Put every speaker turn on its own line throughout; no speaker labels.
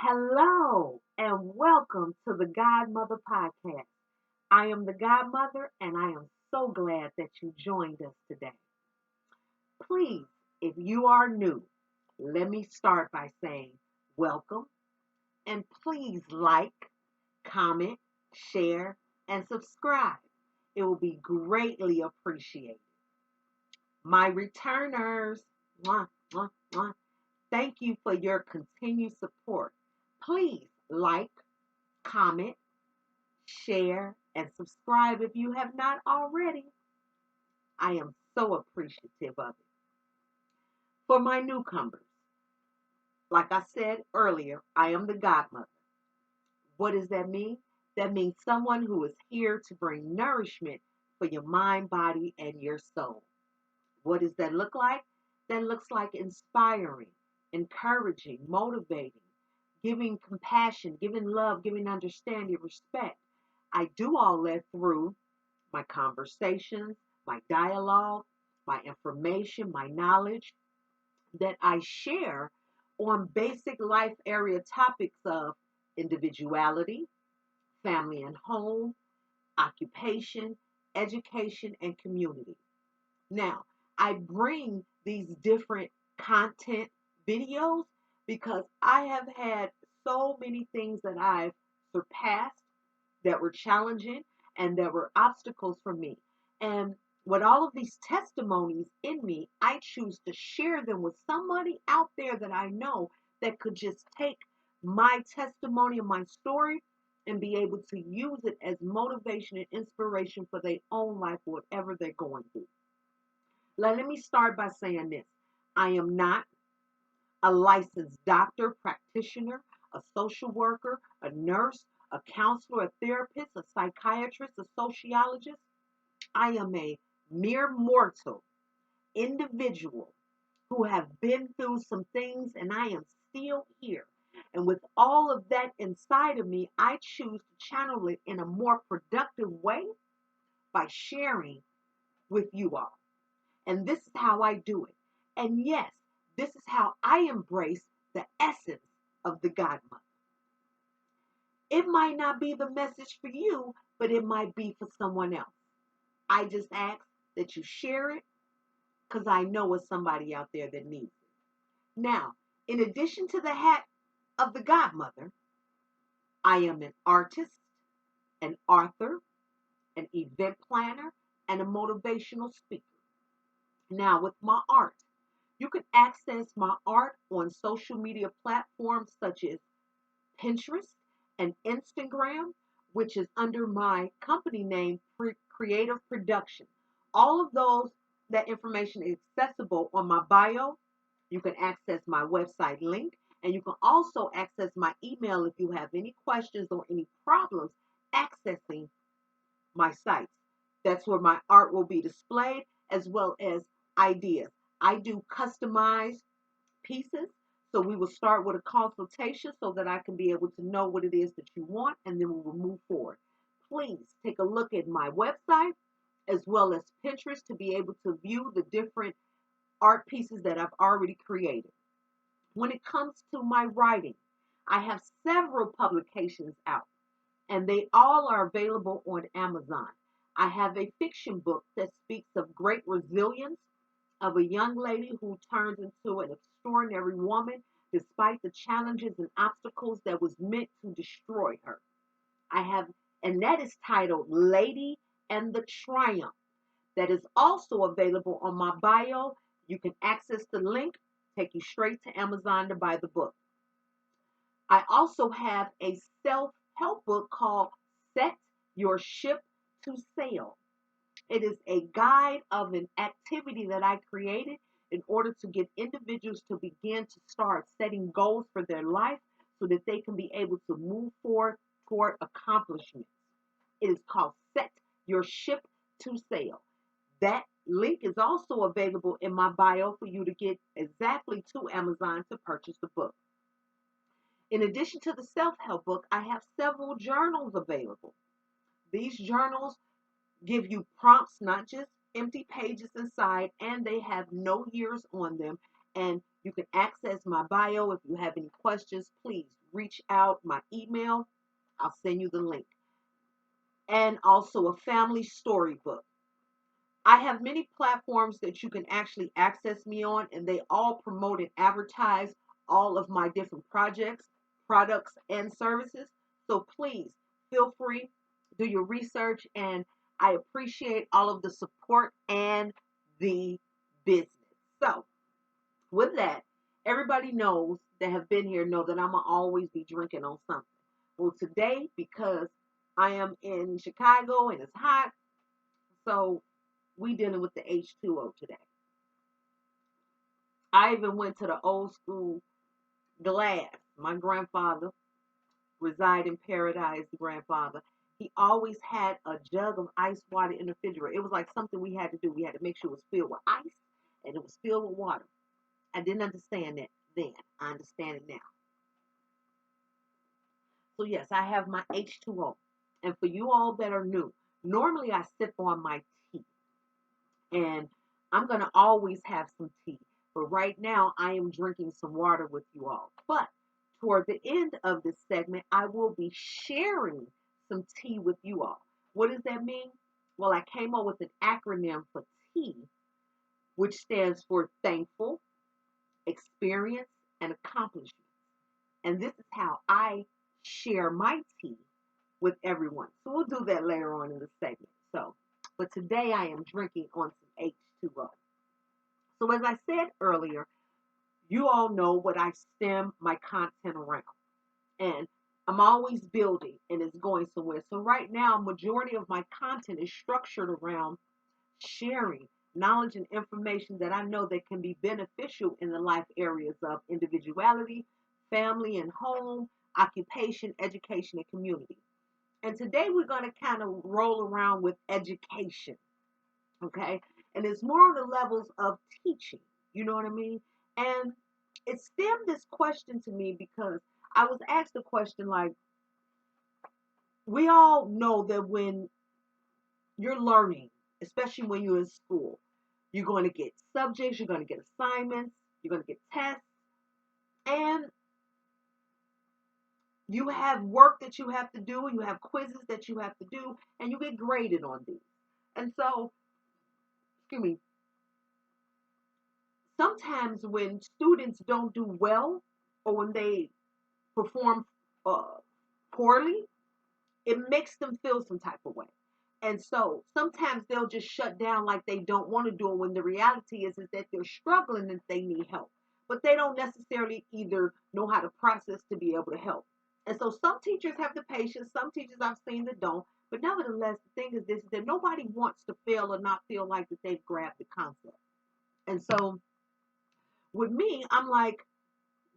Hello and welcome to the Godmother podcast. I am the Godmother and I am so glad that you joined us today. Please, if you are new, let me start by saying welcome and please like, comment, share, and subscribe. It will be greatly appreciated. My returners, mwah, mwah, mwah, thank you for your continued support. Please like, comment, share, and subscribe if you have not already. I am so appreciative of it. For my newcomers, like I said earlier, I am the godmother. What does that mean? That means someone who is here to bring nourishment for your mind, body, and your soul. What does that look like? That looks like inspiring, encouraging, motivating, giving compassion, giving love, giving understanding, respect. I do all that through my conversations, my dialogue, my information, my knowledge that I share on basic life area topics of individuality, family and home, occupation, education, and community. Now, I bring these different content videos because I have had so many things that I've surpassed that were challenging and that were obstacles for me. And with all of these testimonies in me, I choose to share them with somebody out there that I know that could just take my testimony and my story and be able to use it as motivation and inspiration for their own life, whatever they're going through. Let me start by saying this. I am not a licensed doctor, practitioner, a social worker, a nurse, a counselor, a therapist, a psychiatrist, a sociologist. I am a mere mortal individual who have been through some things and I am still here. And with all of that inside of me, I choose to channel it in a more productive way by sharing with you all. And this is how I do it. And yes, this is how I embrace the essence of the godmother. It might not be the message for you, but it might be for someone else. I just ask that you share it because I know it's somebody out there that needs it. Now, in addition to the hat of the godmother, I am an artist, an author, an event planner, and a motivational speaker. Now, with my art, you can access my art on social media platforms such as Pinterest and Instagram, which is under my company name, Creative Production. All of those, that information is accessible on my bio. You can access my website link, and you can also access my email if you have any questions or any problems accessing my sites. That's where my art will be displayed as well as ideas. I do customized pieces. So we will start with a consultation so that I can be able to know what it is that you want and then we will move forward. Please take a look at my website as well as Pinterest to be able to view the different art pieces that I've already created. When it comes to my writing, I have several publications out and they all are available on Amazon. I have a fiction book that speaks of great resilience of a young lady who turns into an extraordinary woman despite the challenges and obstacles that was meant to destroy her. I have, and that is titled Lady and the Triumph. That is also available on my bio. You can access the link, take you straight to Amazon to buy the book. I also have a self-help book called Set Your Ship to Sail. It is a guide of an activity that I created in order to get individuals to begin to start setting goals for their life so that they can be able to move forward toward accomplishments. It is called Set Your Ship to Sail. That link is also available in my bio for you to get exactly to Amazon to purchase the book. In addition to the self-help book, I have several journals available. These journals give you prompts, not just empty pages inside, and they have no years on them. And You can access my bio. If you have any questions, please reach out. My email, I'll send you the link. And also a family storybook. I have many platforms that you can actually access me on, and they all promote and advertise all of my different projects, products, and services. So please feel free, do your research, and I appreciate all of the support and the business. So, with that, everybody knows that have been here know that I'm going to always be drinking on something. Well, today, because I am in Chicago and it's hot, so we dealing with the H2O today. I even went to the old school glass. My grandfather reside in paradise, grandfather. He always had a jug of ice water in the refrigerator. It was like something we had to do. We had to make sure it was filled with ice and it was filled with water. I didn't understand that then. I understand it now. So yes, I have my H2O. And for you all that are new, normally I sip on my tea. And I'm going to always have some tea. But right now, I am drinking some water with you all. But toward the end of this segment, I will be sharing some tea with you all. What does that mean? Well, I came up with an acronym for T, which stands for thankful, experience, and accomplishment. And this is how I share my tea with everyone. So we'll do that later on in the segment. But today I am drinking on some H2O. So as I said earlier, you all know what I stem my content around. And I'm always building and it's going somewhere. So right now, majority of my content is structured around sharing knowledge and information that I know that can be beneficial in the life areas of individuality, family and home, occupation, education, and community. And today we're going to kind of roll around with education, okay? And it's more on the levels of teaching, you know what I mean? And it stemmed this question to me because I was asked a question like, we all know that when you're learning, especially when you're in school, you're going to get subjects, you're going to get assignments, you're going to get tests, and you have work that you have to do, you have quizzes that you have to do, and you get graded on these. And so, excuse me, sometimes when students don't do well or when they perform uh, poorly, it makes them feel some type of way. And so sometimes they'll just shut down like they don't want to do it when the reality is that they're struggling and they need help. But they don't necessarily either know how to process to be able to help. And so some teachers have the patience, some teachers I've seen that don't. But nevertheless, the thing is this is that nobody wants to fail or not feel like that they've grabbed the concept. And so with me, I'm like,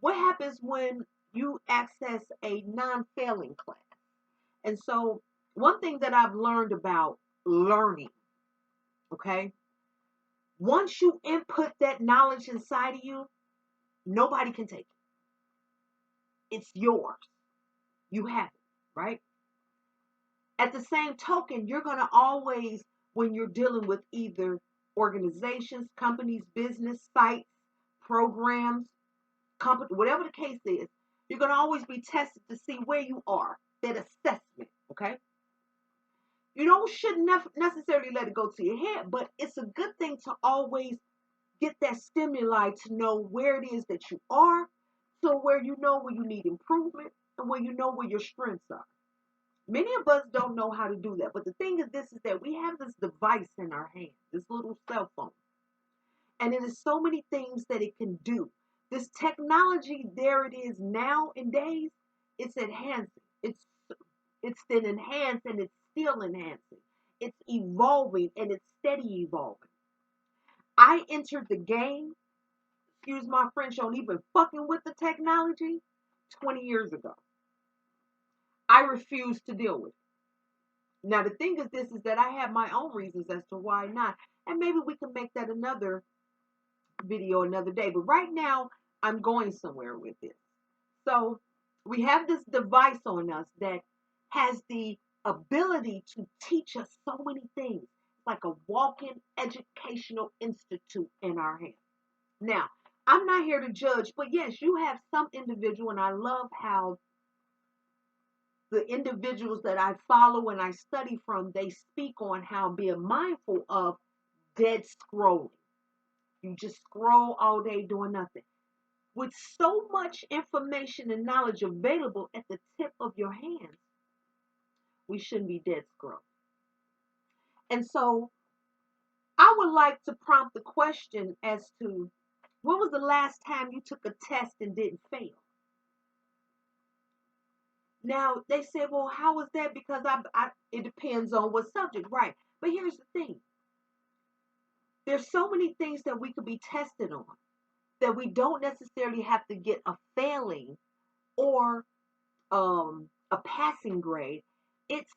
what happens when you access a non-failing class? And so one thing that I've learned about learning, okay, once you input that knowledge inside of you, nobody can take it. It's yours. You have it, right? At the same token, you're going to always, when you're dealing with either organizations, companies, business sites, programs, company, whatever the case is, you're going to always be tested to see where you are, that assessment, okay? You don't shouldn't necessarily let it go to your head, but it's a good thing to always get that stimuli to know where it is that you are, so where you know where you need improvement and where you know where your strengths are. Many of us don't know how to do that, but the thing is this is that we have this device in our hand, this little cell phone, and it is so many things that it can do. This technology, there it is nowadays, it's enhancing. It's been enhanced and it's still enhancing. It's evolving and it's steady evolving. I entered the game, excuse my French, on even fucking with the technology 20 years ago. I refused to deal with it. Now the thing is this is that I have my own reasons as to why not. And maybe we can make that another video another day. But right now I'm going somewhere with this. So we have this device on us that has the ability to teach us so many things. It's like a walk-in educational institute in our hands. Now, I'm not here to judge, but yes, you have some individual, and I love how the individuals that I follow and I study from, they speak on how being mindful of dead scrolling. You just scroll all day doing nothing. With so much information and knowledge available at the tip of your hands, we shouldn't be dead scrolling. And so I would like to prompt the question as to, when was the last time you took a test and didn't fail? Now they say, well, how is that? Because it depends on what subject, right? But here's the thing: there's so many things that we could be tested on that we don't necessarily have to get a failing or a passing grade. It's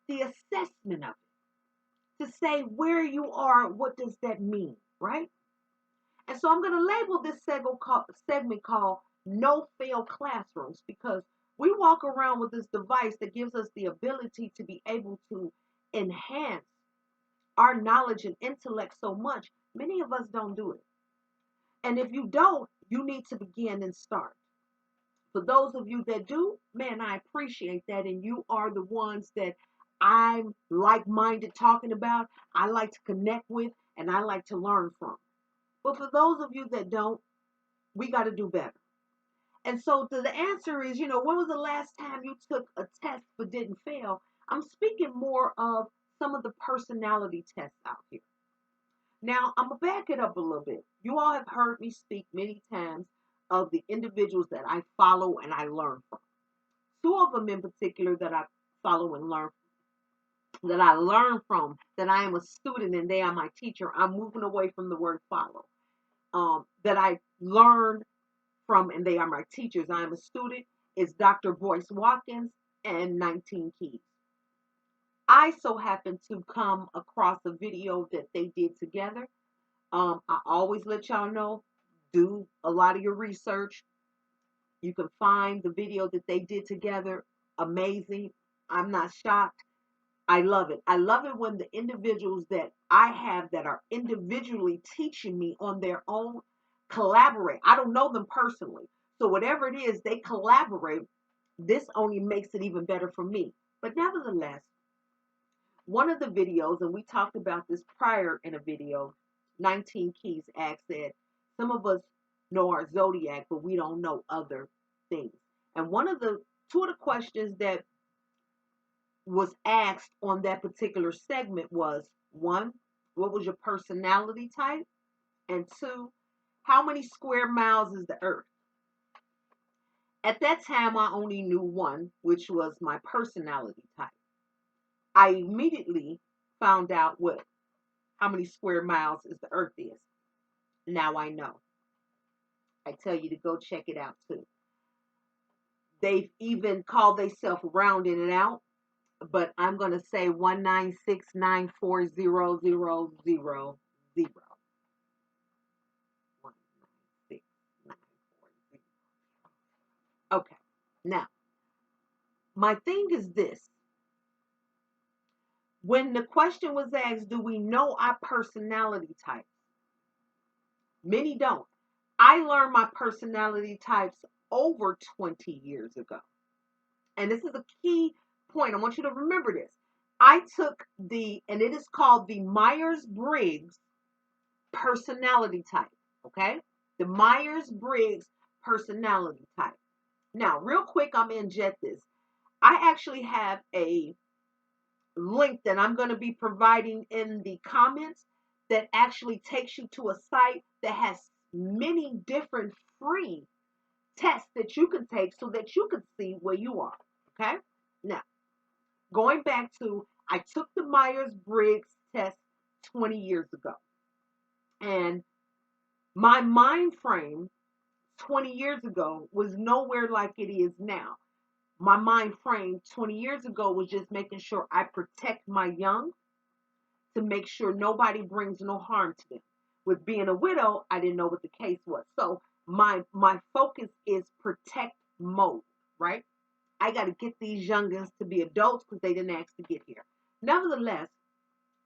the assessment of it to say where you are. What does that mean, right? And so I'm going to label this segment called No Fail Classrooms, because we walk around with this device that gives us the ability to be able to enhance our knowledge and intellect so much. Many of us don't do it. And if you don't, you need to begin and start. For those of you that do, man, I appreciate that. And you are the ones that I'm like-minded talking about, I like to connect with, and I like to learn from. But for those of you that don't, we got to do better. And so the answer is, when was the last time you took a test but didn't fail? I'm speaking more of some of the personality tests out here. Now, I'm going to back it up a little bit. You all have heard me speak many times of the individuals that I follow and I learn from. Two of them in particular that I follow and learn from, that I learn from, that I am a student and they are my teacher. I'm moving away from the word follow. That I learn from and they are my teachers. I am a student. Is Dr. Boyce Watkins and 19 Keys. I so happen to come across a video that they did together. I always let y'all know, do a lot of your research. You can find the video that they did together. Amazing. I'm not shocked. I love it. I love it when the individuals that I have that are individually teaching me on their own collaborate. I don't know them personally. So whatever it is, they collaborate. This only makes it even better for me. But nevertheless, one of the videos, and we talked about this prior in a video, 19 Keys asked that some of us know our zodiac, but we don't know other things. And two of the questions that was asked on that particular segment was, one, what was your personality type? And two, how many square miles is the earth? At that time, I only knew one, which was my personality type. I immediately found out how many square miles is the earth is. Now I know. I tell you to go check it out too. They've even called themselves rounding it out, but I'm going to say 196940000. Okay. Now, my thing is this. When the question was asked, do we know our personality types? Many don't. I learned my personality types over 20 years ago. And this is a key point. I want you to remember this. I took and it is called the Myers-Briggs personality type. Okay? The Myers-Briggs personality type. Now, real quick, I'm going to inject this. I actually have a link that I'm going to be providing in the comments that actually takes you to a site that has many different free tests that you can take so that you can see where you are. Okay? Now, going back to, I took the Myers-Briggs test 20 years ago. And my mind frame 20 years ago was nowhere like it is now. My mind frame 20 years ago was just making sure I protect my young, to make sure nobody brings no harm to them. With being a widow, I didn't know what the case was. So my focus is protect mode, right? I got to get these youngins to be adults because they didn't ask to get here. Nevertheless,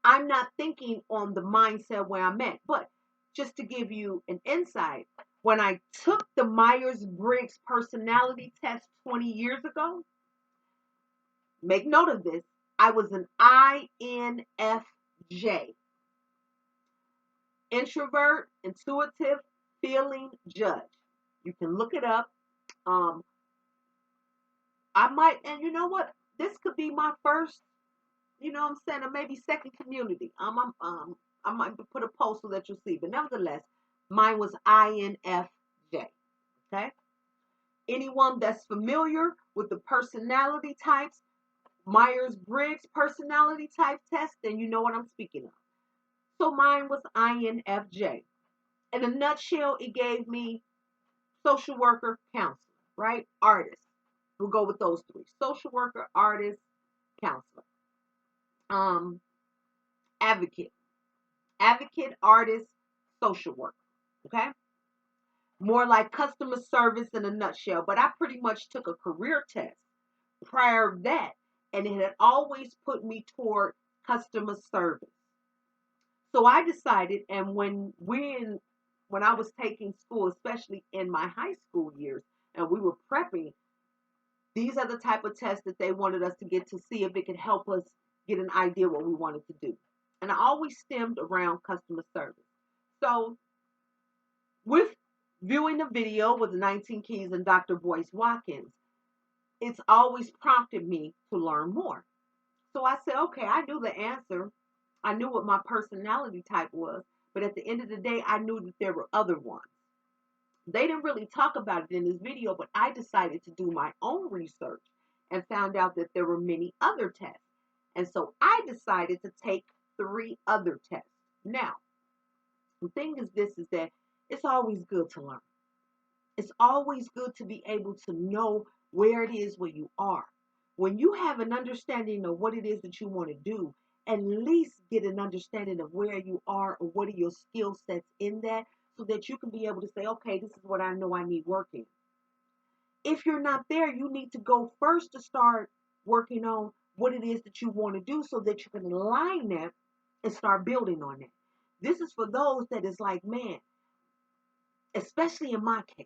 I'm not thinking on the mindset where I'm at. But just to give you an insight, when I took the Myers-Briggs personality test 20 years ago, make note of this, I was an INFJ, introvert, intuitive, feeling, judge. You can look it up. Um, I might, and you know what? This could be my first, you know what I'm saying, or maybe second community. I might put a post so that you'll see. But nevertheless, mine was INFJ. Okay? Anyone that's familiar with the personality types, Myers-Briggs personality type test, then you know what I'm speaking of. So mine was INFJ. In a nutshell, it gave me social worker, counselor, right? Artist. We'll go with those three. Social worker, artist, counselor. Um, advocate. Advocate, artist, social worker. Okay? More like customer service in a nutshell. But I pretty much took a career test prior to that, and it had always put me toward customer service. So I decided, and when I was taking school, especially in my high school years, and we were prepping, these are the type of tests that they wanted us to get to see if it could help us get an idea what we wanted to do. And I always stemmed around customer service. So with viewing the video with the 19 Keys and Dr. Boyce Watkins, it's always prompted me to learn more. So I said, okay, I knew the answer. I knew what my personality type was. But at the end of the day, I knew that there were other ones. They didn't really talk about it in this video, but I decided to do my own research and found out that there were many other tests. And so I decided to take 3 other tests. Now, the thing is this, is that it's always good to learn. It's always good to be able to know where it is where you are. When you have an understanding of what it is that you want to do, at least get an understanding of where you are or what are your skill sets in that, so that you can be able to say, okay, this is what I know I need working. If you're not there, you need to go first to start working on what it is that you want to do so that you can align that and start building on that. This is for those that is like, man, especially in my case,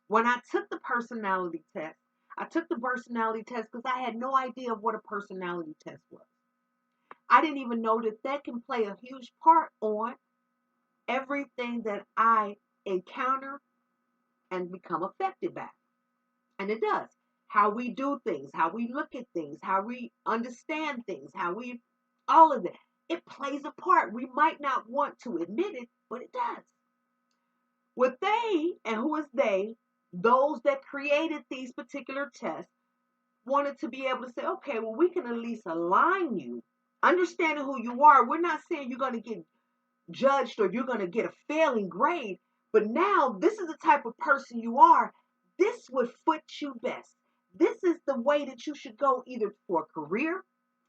when I took the personality test, because I had no idea of what a personality test was. I didn't even know that that can play a huge part on everything that I encounter and become affected by. And it does. How we do things, how we look at things, how we understand things, all of that. It plays a part. We might not want to admit it, but it does. What they, and who is they, those that created these particular tests, wanted to be able to say, okay, well, we can at least align you, understanding who you are. We're not saying you're going to get judged or you're going to get a failing grade, but now this is the type of person you are. This would fit you best. This is the way that you should go, either for a career,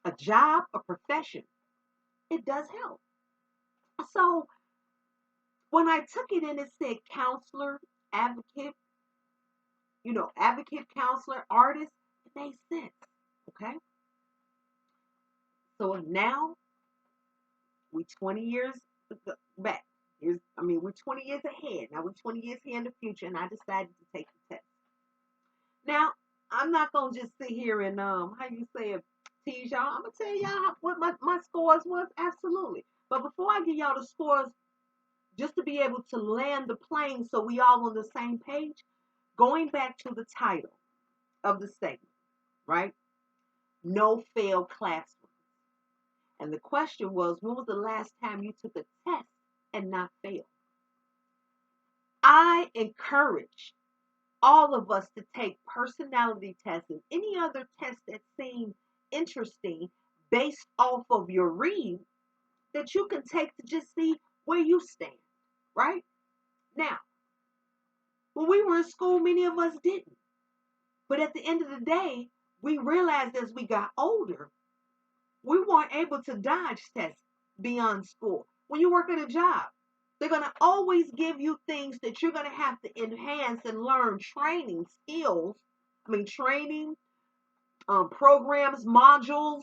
a job, a profession. It does help. So when I took it and it said counselor, advocate, advocate, counselor, artist, it made sense. Okay. So now we 20 years back. We're 20 years ahead. Now we're 20 years here in the future, and I decided to take the test. Now, I'm not gonna just sit here and how you say it, tease y'all. I'm gonna tell y'all what my scores was, absolutely. But before I give y'all the scores, just to be able to land the plane so we all on the same page, going back to the title of the segment, right? No failed classroom. And the question was, when was the last time you took a test and not failed? I encourage all of us to take personality tests and any other tests that seem interesting based off of your read that you can take to just see where you stand, right? Now, when we were in school, many of us didn't. But at the end of the day, we realized as we got older, we weren't able to dodge tests beyond school. When you work at a job, they're going to always give you things that you're going to have to enhance and learn training skills. Training, programs, modules,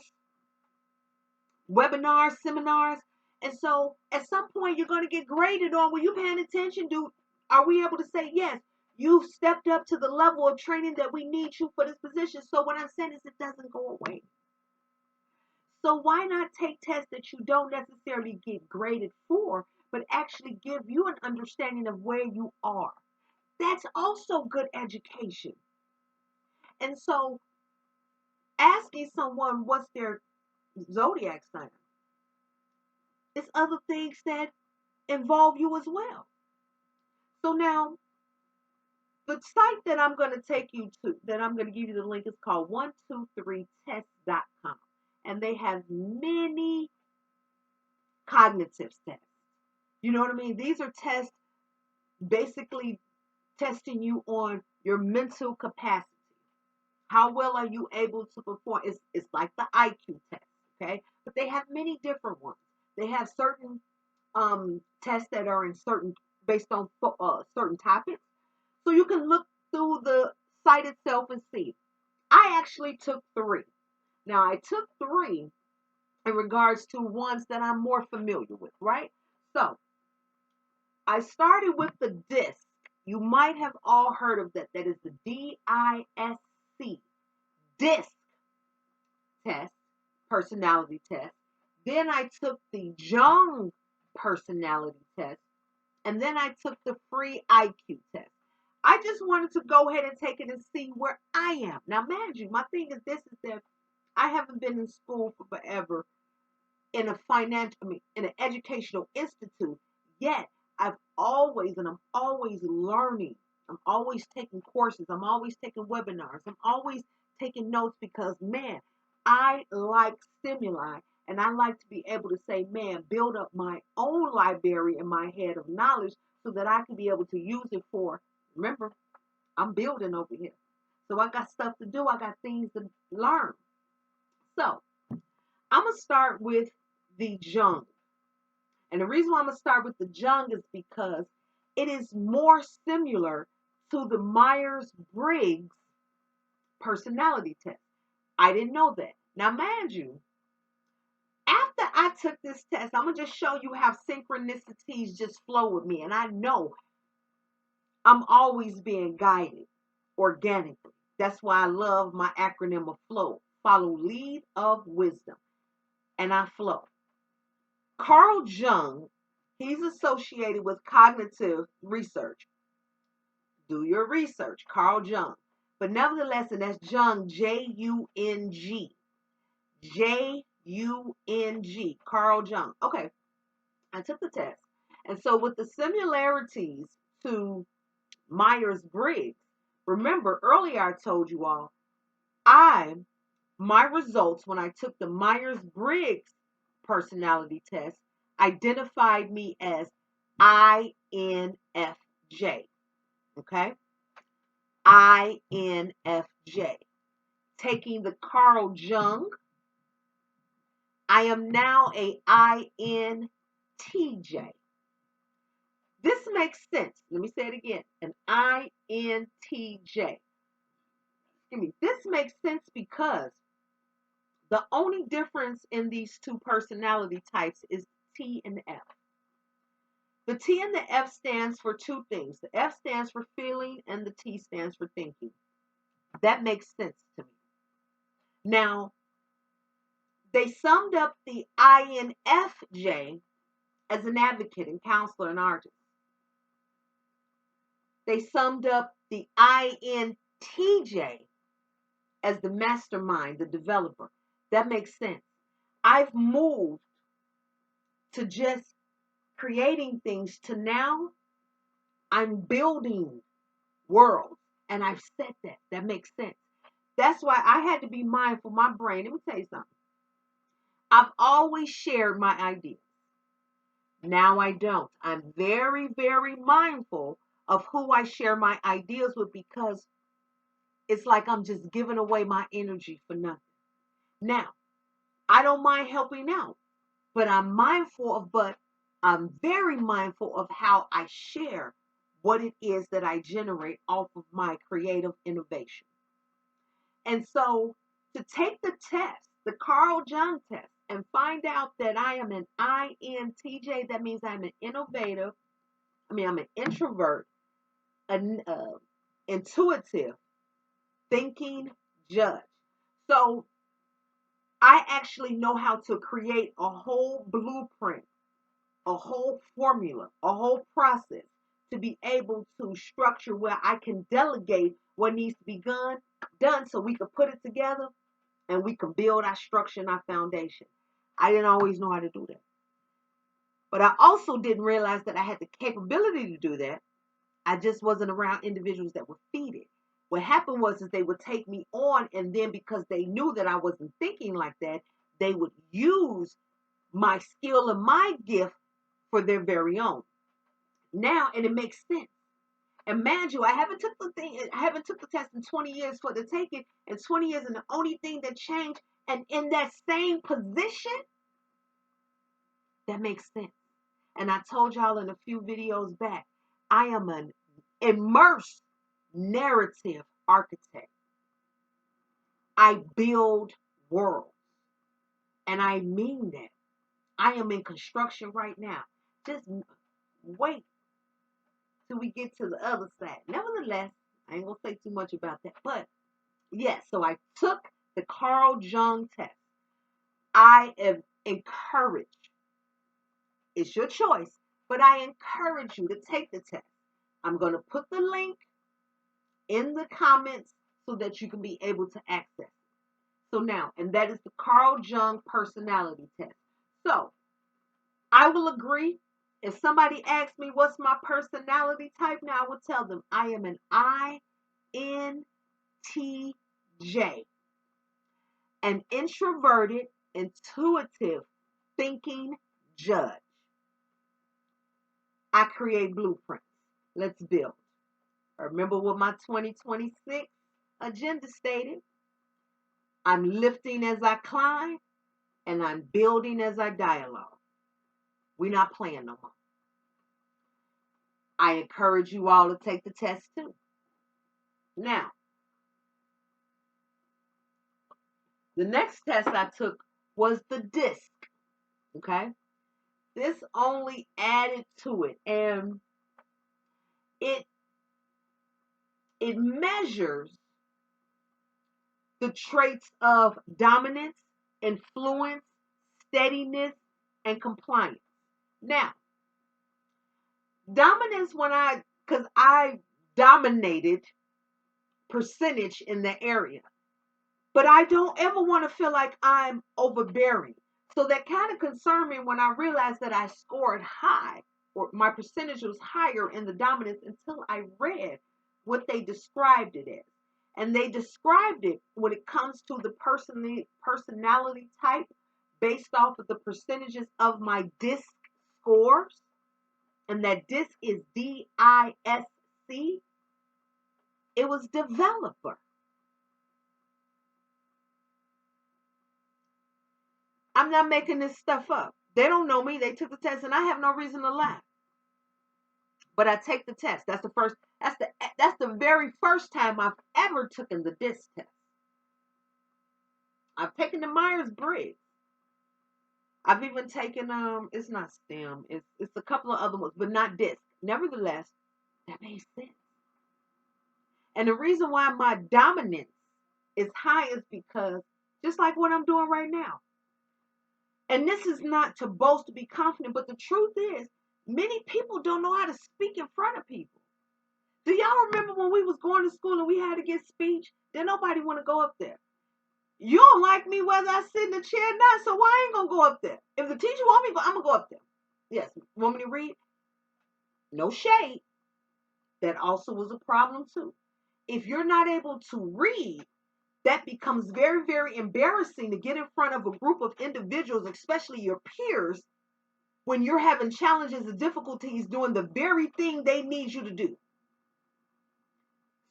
webinars, seminars. And so at some point you're going to get graded on. Were you paying attention? Are we able to say, yes, you've stepped up to the level of training that we need you for this position? So what I'm saying is it doesn't go away. So why not take tests that you don't necessarily get graded for, but actually give you an understanding of where you are? That's also good education. And so asking someone what's their zodiac sign is other things that involve you as well. So now the site that I'm going to take you to, that I'm going to give you the link, is called 123test.com. And they have many cognitive tests. You know what I mean? These are tests basically testing you on your mental capacity. How well are you able to perform? It's like the IQ test, okay? But they have many different ones. They have certain tests that are in based on certain topics. So you can look through the site itself and see. I actually took 3. Now I took 3 in regards to ones that I'm more familiar with, right? So I started with the DISC. You might have all heard of that. That is the DISC, DISC test, personality test. Then I took the Jung personality test. And then I took the free IQ test. I just wanted to go ahead and take it and see where I am. Now, mind you, my thing is this, is that I haven't been in school for forever in in an educational institute. Yet, I'm always learning. I'm always taking courses. I'm always taking webinars. I'm always taking notes because, man, I like stimuli. And I like to be able to say, man, build up my own library in my head of knowledge so that I can be able to use it for, remember, I'm building over here. So I got stuff to do. I got things to learn. So I'm going to start with the Jung. And the reason why I'm going to start with the Jung is because it is more similar to the Myers-Briggs personality test. I didn't know that. Now, mind you, after I took this test, I'm going to just show you how synchronicities just flow with me. And I know I'm always being guided organically. That's why I love my acronym of FLOW. Follow lead of wisdom. And I flow. Carl Jung, he's associated with cognitive research. Do your research, Carl Jung. But nevertheless, and that's Jung, Jung. Jung, Carl Jung. Okay, I took the test. And so with the similarities to Myers-Briggs, remember earlier I told you all, my results when I took the Myers-Briggs personality test identified me as INFJ. Okay? INFJ. Taking the Carl Jung, I am now a INTJ. This makes sense. Let me say it again. An INTJ. This makes sense because the only difference in these two personality types is T and F. The T and the F stands for two things. The F stands for feeling and the T stands for thinking. That makes sense to me. Now, they summed up the INFJ as an advocate and counselor and artist. They summed up the INTJ as the mastermind, the developer. That makes sense. I've moved to just creating things to now I'm building worlds. And I've said that. That makes sense. That's why I had to be mindful. My brain, let me tell you something. I've always shared my ideas. Now I don't. I'm very, very mindful of who I share my ideas with because it's like I'm just giving away my energy for nothing. Now, I don't mind helping out, but I'm very mindful of how I share what it is that I generate off of my creative innovation. And so to take the test, the Carl Jung test, and find out that I am an INTJ. That means I'm an innovative. I'm an introvert, an intuitive, thinking judge. So I actually know how to create a whole blueprint, a whole formula, a whole process to be able to structure where I can delegate what needs to be done so we can put it together and we can build our structure and our foundation. I didn't always know how to do that. But I also didn't realize that I had the capability to do that. I just wasn't around individuals that would feed it. What happened was is they would take me on, and then because they knew that I wasn't thinking like that, they would use my skill and my gift for their very own. Now, and it makes sense. And mind you, I haven't took the test in 20 years for to take it, in 20 years, and the only thing that changed, and in that same position, that makes sense. And I told y'all in a few videos back, I am an immersed narrative architect. I build worlds. And I mean that. I am in construction right now. Just wait till we get to the other side. Nevertheless, I ain't going to say too much about that. But yes, so I took the Carl Jung test. I am encouraged. It's your choice, but I encourage you to take the test. I'm going to put the link in the comments so that you can be able to access it. So now, and that is the Carl Jung personality test. So I will agree. If somebody asks me what's my personality type, now I will tell them I am an INTJ, an introverted, intuitive, thinking judge. I create blueprints. Let's build. Remember what my 2026 agenda stated? I'm lifting as I climb, and I'm building as I dialogue. We're not playing no more. I encourage you all to take the test too. Now, the next test I took was the DISC. Okay? This only added to it, and it measures the traits of dominance, influence, steadiness, and compliance. Now, dominance, because I dominated percentage in the area, but I don't ever want to feel like I'm overbearing. So that kind of concerned me when I realized that I scored high, or my percentage was higher in the dominance, until I read what they described it as. And they described it when it comes to the personality type based off of the percentages of my DISC scores. And that DISC is DISC. It was developer. I'm not making this stuff up. They don't know me. They took the test, and I have no reason to lie. But I take the test. That's the very first time I've ever taken the DISC test. I've taken the Myers-Briggs. I've even taken it's not STEM. It's a couple of other ones, but not DISC. Nevertheless, that makes sense. And the reason why my dominance is high is because just like what I'm doing right now. And this is not to boast to be confident, but the truth is, many people don't know how to speak in front of people. Do y'all remember when we was going to school and we had to get speech? Then nobody want to go up there. You don't like me whether I sit in the chair or not, so why I ain't gonna go up there? If the teacher want me to go, I'm gonna go up there. Yes, want me to read? No shade. That also was a problem too. If you're not able to read, that becomes very, very embarrassing to get in front of a group of individuals, especially your peers, when you're having challenges and difficulties doing the very thing they need you to do.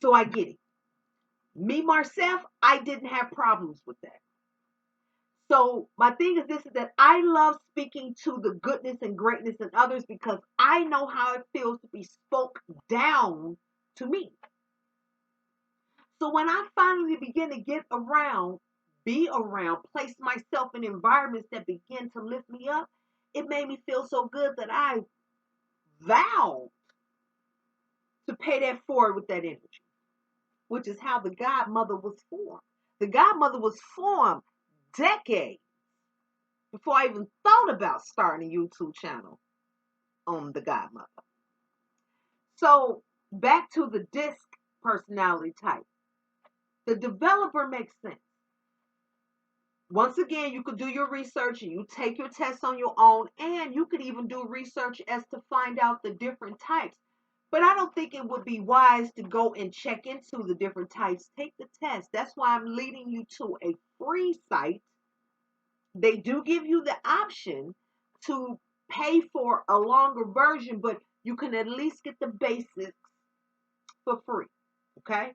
So I get it. Me, myself, I didn't have problems with that. So my thing is this, is that I love speaking to the goodness and greatness in others because I know how it feels to be spoke down to me. So when I finally begin to get around be around, place myself in environments that begin to lift me up, it made me feel so good that I vowed to pay that forward with that energy, which is how the Godmother was formed. The Godmother was formed decades before I even thought about starting a YouTube channel on the Godmother. So back to the DISC personality type. The developer makes sense. Once again, you could do your research and you take your tests on your own, and you could even do research as to find out the different types. But I don't think it would be wise to go and check into the different types. Take the test. That's why I'm leading you to a free site. They do give you the option to pay for a longer version, but you can at least get the basics for free. Okay?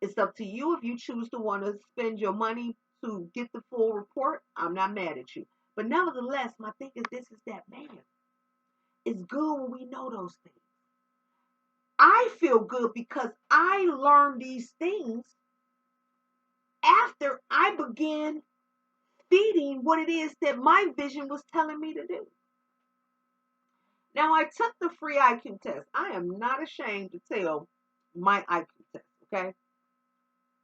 It's up to you if you choose to want to spend your money to get the full report. I'm not mad at you. But nevertheless, my thing is this is that, man, it's good when we know those things. I feel good because I learned these things after I began feeding what it is that my vision was telling me to do. Now, I took the free IQ test. I am not ashamed to tell my IQ test, okay?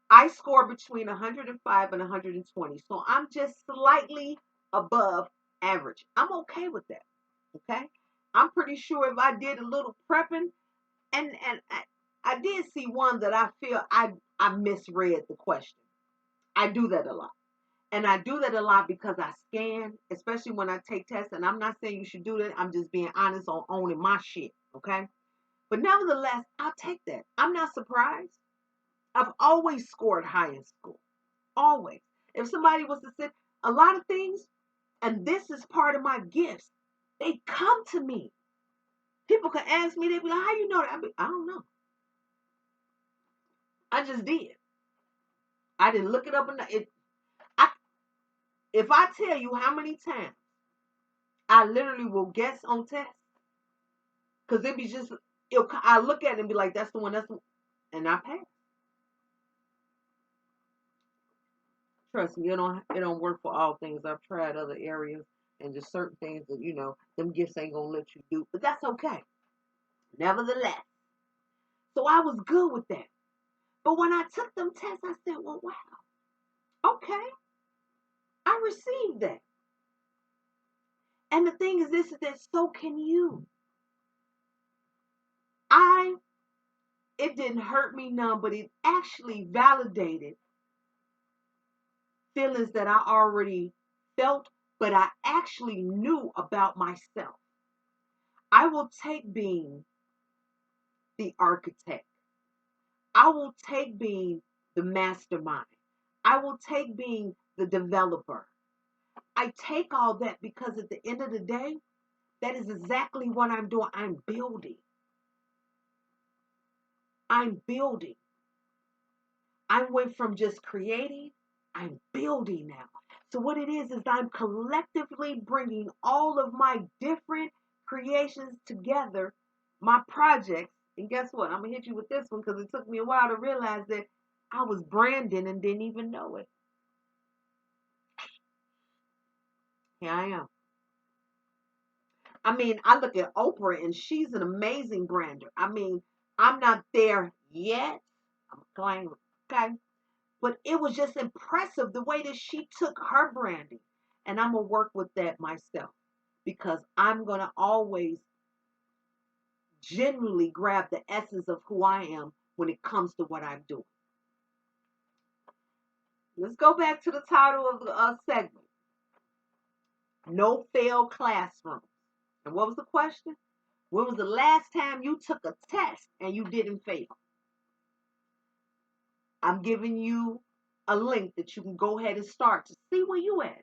I score between 105 and 120, so I'm just slightly above average. I'm okay with that, okay? I'm pretty sure if I did a little prepping, and I did see one that I feel I misread the question. I do that a lot. And I do that a lot because I scan, especially when I take tests. And I'm not saying you should do that. I'm just being honest on owning my shit, okay? But nevertheless, I'll take that. I'm not surprised. I've always scored high in school. Always. If somebody was to say a lot of things, and this is part of my gifts, they come to me. People can ask me, they be like, how you know that? I don't know. I just did. I didn't look it up. If I tell you how many times I literally will guess on tests, because it be just, I look at it and be like, that's the one, and I pass. Trust me, it don't work for all things. I've tried other areas and just certain things that, them gifts ain't gonna let you do. But that's okay. Nevertheless. So I was good with that. But when I took them tests, I said, well, wow, okay. I received that. And the thing is this, is that so can you. It didn't hurt me none, but it actually validated feelings that I already felt, but I actually knew about myself. I will take being the architect. I will take being the mastermind. I will take being the developer. I take all that because at the end of the day, that is exactly what I'm doing. I'm building. I'm building. I went from just creating, I'm building now. So what it is I'm collectively bringing all of my different creations together, my projects. And guess what? I'm going to hit you with this one because it took me a while to realize that I was branding and didn't even know it. Here I am. I mean, I look at Oprah and she's an amazing brander. I mean, I'm not there yet. I'm playing, okay? But it was just impressive the way that she took her branding. And I'm going to work with that myself because I'm going to always genuinely grab the essence of who I am when it comes to what I'm doing. Let's go back to the title of the segment. No fail classroom. And what was the question? When was the last time you took a test and you didn't fail? I'm giving you a link that you can go ahead and start to see where you at.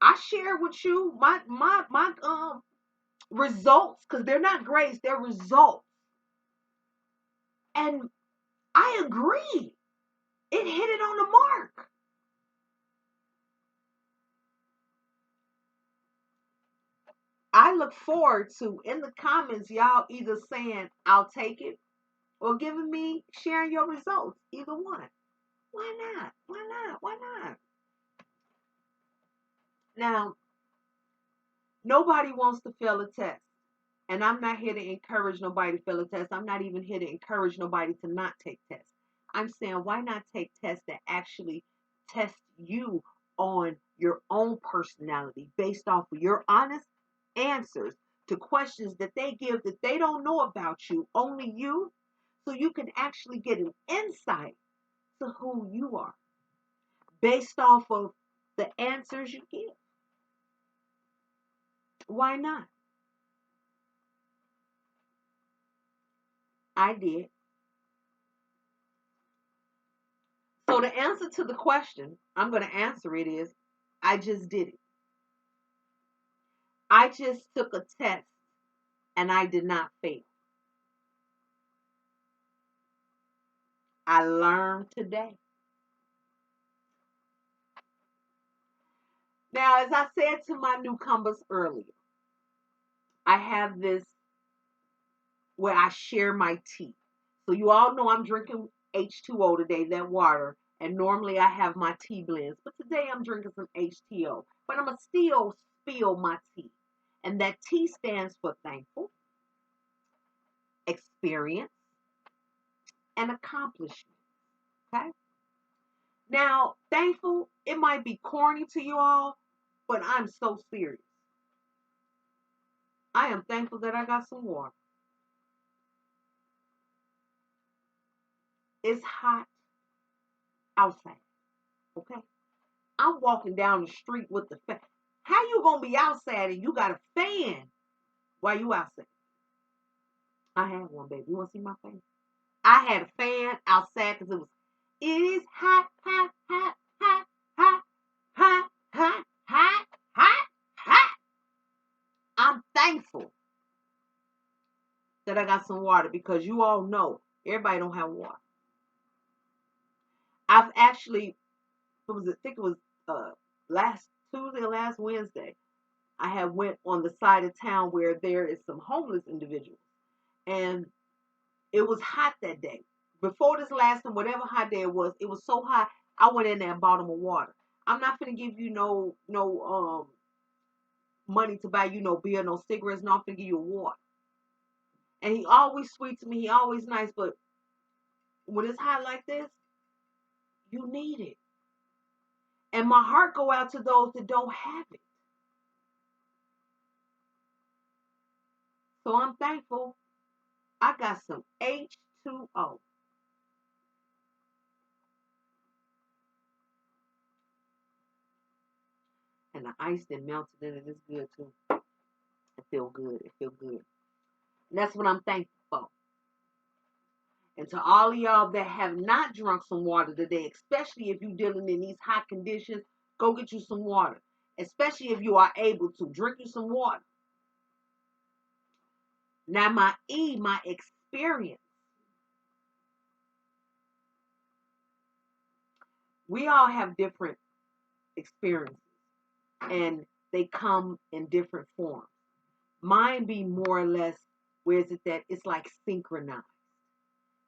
I share with you my results because they're not grades, they're results. And I agree. It hit it on the mark. I look forward to in the comments y'all either saying I'll take it or giving me sharing your results. Either one. Why not? Why not? Why not? Now, nobody wants to fail a test. And I'm not here to encourage nobody to fail a test. I'm not even here to encourage nobody to not take tests. I'm saying, why not take tests that actually test you on your own personality based off of your honest answers to questions that they give that they don't know about you, only you, so you can actually get an insight to who you are based off of the answers you give. Why not? I did. So the answer to the question, I'm going to answer it is, I just did it. I just took a test and I did not fail. I learned today. Now, as I said to my newcomers earlier, I have this where I share my tea. So you all know I'm drinking H2O today, that water. And normally I have my tea blends. But today I'm drinking some H2O. But I'm going to still spill my tea. And that T stands for thankful, experience, and accomplishment. Okay? Now, thankful, it might be corny to you all, but I'm so serious. I am thankful that I got some water. It's hot outside. Okay? I'm walking down the street with the fan. How you gonna be outside and you got a fan while you outside? I had one, baby. You wanna see my fan? I had a fan outside because it is hot, hot, hot, hot, hot, hot, hot, hot, hot, hot. I'm thankful that I got some water because you all know everybody don't have water. I've actually, I think it was last Tuesday or last Wednesday, I had went on the side of town where there is some homeless individuals. And it was hot that day. Before this last time, whatever hot day it was so hot, I went in there and bought them a water. I'm not gonna give you no money to buy you no beer, no cigarettes, no, I'm gonna give you a water. And he always sweet to me, he always nice, but when it's hot like this, you need it. And my heart go out to those that don't have it. So I'm thankful I got some H2O. And the ice that melted in it is good too. It feel good. It feel good. And that's what I'm thankful for. And to all of y'all that have not drunk some water today, especially if you're dealing in these hot conditions, go get you some water. Especially if you are able to drink you some water. Now my experience. We all have different experiences and they come in different forms. Mine be more or less, where is it that it's like synchronized,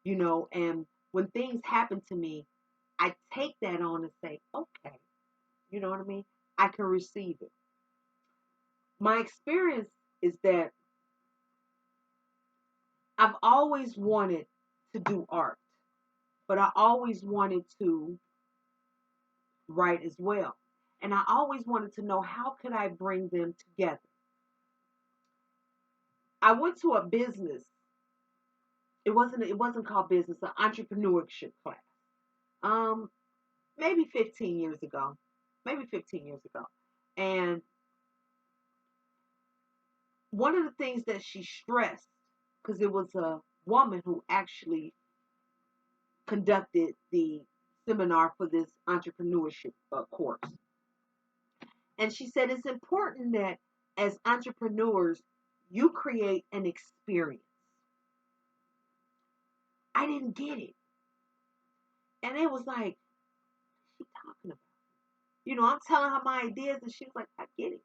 and when things happen to me, I take that on and say, okay, you know what I mean? I can receive it. My experience is that I've always wanted to do art, but I always wanted to write as well. And I always wanted to know how could I bring them together. I went to a business. It wasn't called business, an entrepreneurship class. Um, maybe 15 years ago. Maybe 15 years ago. And one of the things that she stressed, because it was a woman who actually conducted the seminar for this entrepreneurship course. And she said it's important that as entrepreneurs, you create an experience. I didn't get it. And it was like, what's she talking about? I'm telling her my ideas, and she's like, I get it.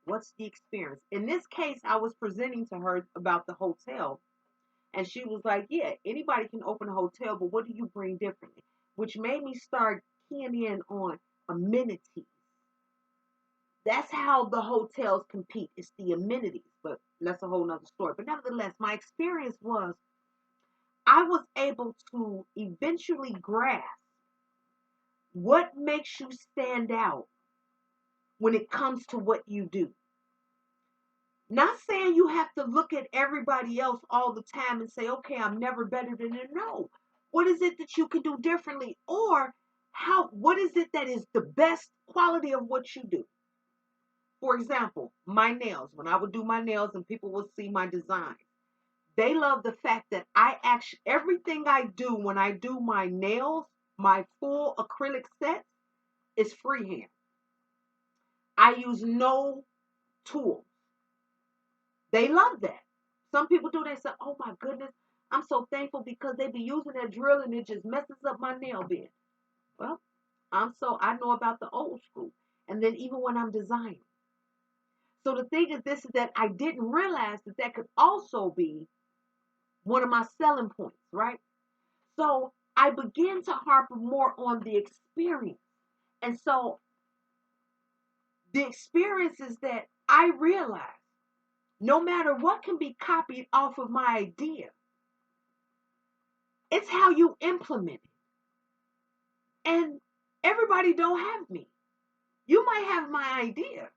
What's the experience? In this case, I was presenting to her about the hotel. And she was like, yeah, anybody can open a hotel, but what do you bring differently? Which made me start keying in on amenities That's how the hotels compete. It's the amenities, but that's a whole nother story. But nevertheless, my experience was I was able to eventually grasp what makes you stand out when it comes to what you do. Not saying you have to look at everybody else all the time and say, okay, I'm never better than them. No. What is it that you can do differently? Or what is it that is the best quality of what you do? For example, my nails. When I would do my nails and people would see my design, they love the fact that everything I do when I do my nails, my full acrylic set, is freehand. I use no tools. They love that. Some people do. They say, oh my goodness, I'm so thankful because they be using that drill and it just messes up my nail bed. Well, I know about the old school. And then even when I'm designing. So the thing is this, is that I didn't realize that that could also be one of my selling points, right? So I began to harp more on the experience. And so the experience is that I realized no matter what can be copied off of my idea, it's how you implement it. And everybody don't have me. You might have my idea,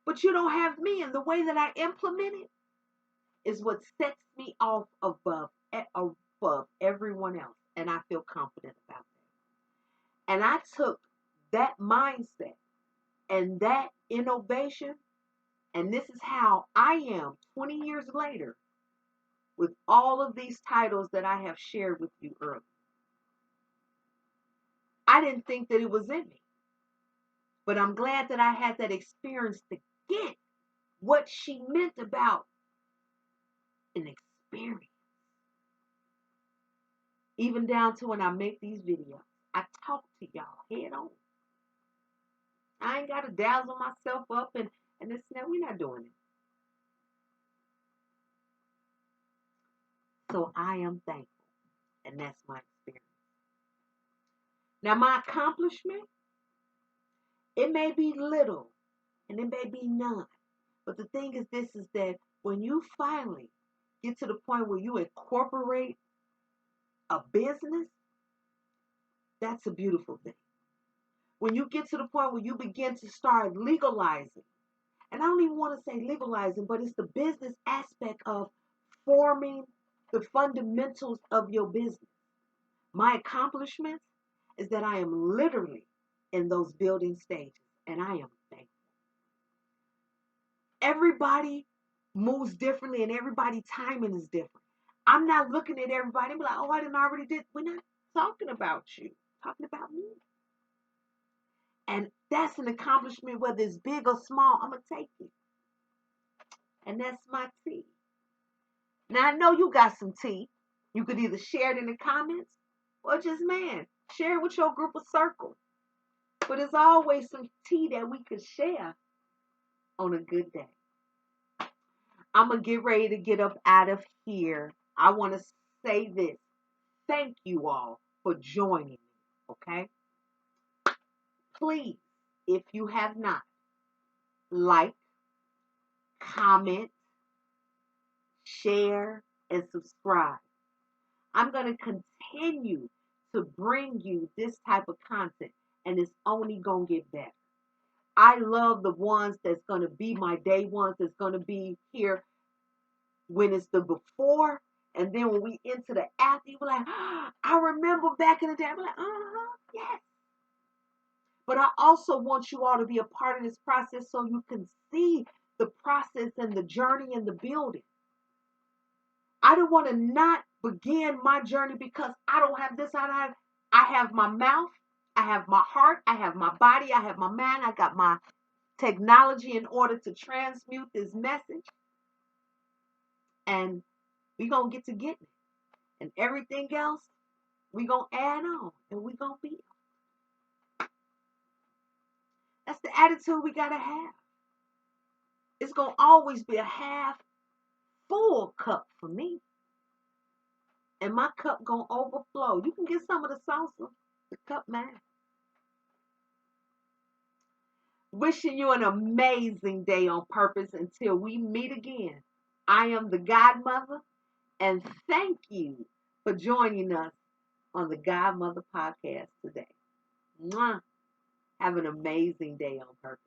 but you don't have me. And the way that I implement it is what sets me off above everyone else. And I feel confident about that. And I took that mindset and that innovation, and this is how I am 20 years later with all of these titles that I have shared with you earlier. I didn't think that it was in me, but I'm glad that I had that experience to get what she meant about an experience. Even down to when I make these videos, I talk to y'all head on. I ain't got to dazzle myself up and this and that. We're not doing it. So I am thankful, and that's my experience. Now, my accomplishment, it may be little and it may be none. But the thing is this, is that when you finally get to the point where you incorporate a business, that's a beautiful thing. When you get to the point where you begin to start legalizing, and I don't even want to say legalizing, but it's the business aspect of forming the fundamentals of your business. My accomplishments is that I am literally in those building stages, and I am thankful. Everybody moves differently, and everybody's timing is different. I'm not looking at everybody and be like, oh, I didn't already did. We're not talking about you, talking about me. And that's an accomplishment, whether it's big or small, I'm going to take it. And that's my tea. Now, I know you got some tea. You could either share it in the comments or just, share it with your group of circle. But there's always some tea that we could share on a good day. I'm going to get ready to get up out of here. I want to say this. Thank you all for joining me, okay? Please, if you have not, like, comment, share, and subscribe. I'm going to continue to bring you this type of content, and it's only going to get better. I love the ones that's going to be my day ones, that's going to be here when it's the before, and then when we enter the after, you're like, I remember back in the day. I'm like, yes. But I also want you all to be a part of this process so you can see the process and the journey and the building. I don't want to not begin my journey because I don't have this. I have my mouth, I have my heart, I have my body, I have my mind, I got my technology in order to transmute this message. And we're going to get to getting it. And everything else, we're going to add on. And we're going to be. That's the attitude we got to have. It's going to always be a half full cup for me. And my cup going to overflow. You can get some of the salsa. The cup, man. Wishing you an amazing day on purpose until we meet again. I am the Godmother, and thank you for joining us on the Godmother podcast today. Mwah. Have an amazing day on purpose.